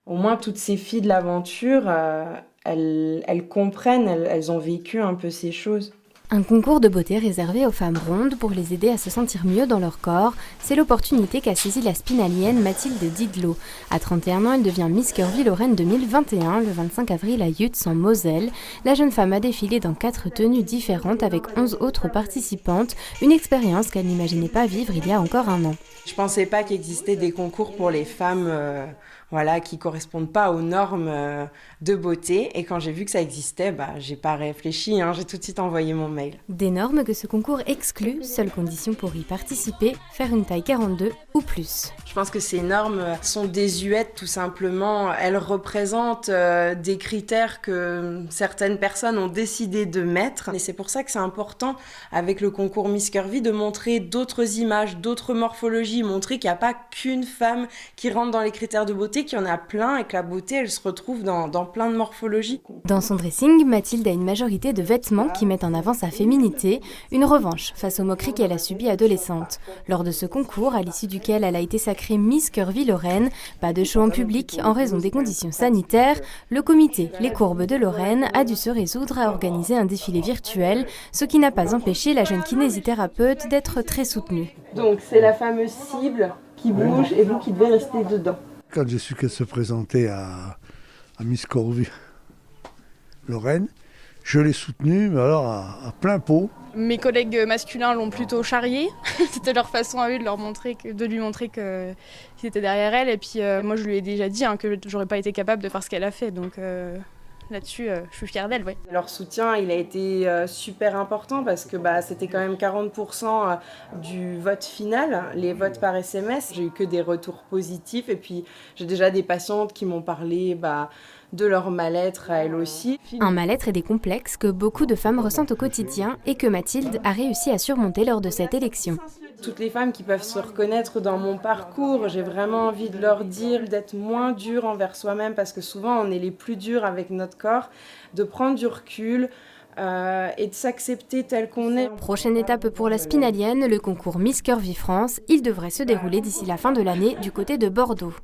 Au moins, toutes ces filles de l'aventure, elles comprennent, elles ont vécu un peu ces choses. Un concours de beauté réservé aux femmes rondes pour les aider à se sentir mieux dans leur corps, c'est l'opportunité qu'a saisie la spinalienne Mathilde Didlot. À 31 ans, elle devient Miss Curvy-Lorraine 2021, le 25 avril à Yutz en Moselle. La jeune femme a défilé dans 4 tenues différentes avec 11 autres participantes, une expérience qu'elle n'imaginait pas vivre il y a encore un an. Je pensais pas qu'il existait des concours pour les femmes qui correspondent pas aux normes de beauté. Et quand j'ai vu que ça existait, j'ai pas réfléchi, j'ai tout de suite envoyé mon mail. Des normes que ce concours exclut, seule condition pour y participer, faire une taille 42 ou plus. Je pense que ces normes sont désuètes tout simplement. Elles représentent des critères que certaines personnes ont décidé de mettre. Et c'est pour ça que c'est important avec le concours Miss Curvy de montrer d'autres images, d'autres morphologies, montrer qu'il n'y a pas qu'une femme qui rentre dans les critères de beauté, qu'il y en a plein et que la beauté elle se retrouve dans plein de morphologies. Dans son dressing, Mathilde a une majorité de vêtements qui mettent en avant sa féminité, une revanche face aux moqueries qu'elle a subies adolescente. Lors de ce concours, à l'issue duquel elle a été sacrée Miss Curvy-Lorraine, pas de show en public en raison des conditions sanitaires, le comité Les Courbes de Lorraine a dû se résoudre à organiser un défilé virtuel, ce qui n'a pas empêché la jeune kinésithérapeute d'être très soutenue. Donc c'est la fameuse cible qui bouge et vous qui devez rester dedans. Quand j'ai su qu'elle se présentait à Miss Curvy-Lorraine, je l'ai soutenue, mais alors à plein pot. Mes collègues masculins l'ont plutôt charriée. C'était leur façon à eux de lui montrer qu'ils étaient derrière elle. Et puis moi, je lui ai déjà dit que j'aurais pas été capable de faire ce qu'elle a fait. Donc là-dessus, je suis fière d'elle. Ouais. Leur soutien, il a été super important parce que c'était quand même 40% du vote final, les votes par SMS. J'ai eu que des retours positifs et puis j'ai déjà des patientes qui m'ont parlé de leur mal-être à elles aussi. Un mal-être et des complexes que beaucoup de femmes ressentent au quotidien et que Mathilde a réussi à surmonter lors de cette élection. Toutes les femmes qui peuvent se reconnaître dans mon parcours, j'ai vraiment envie de leur dire d'être moins dures envers soi-même parce que souvent on est les plus durs avec notre corps, de prendre du recul et de s'accepter tel qu'on est. Prochaine étape pour la spinalienne, le concours Miss Curvy France. Il devrait se dérouler d'ici la fin de l'année du côté de Bordeaux.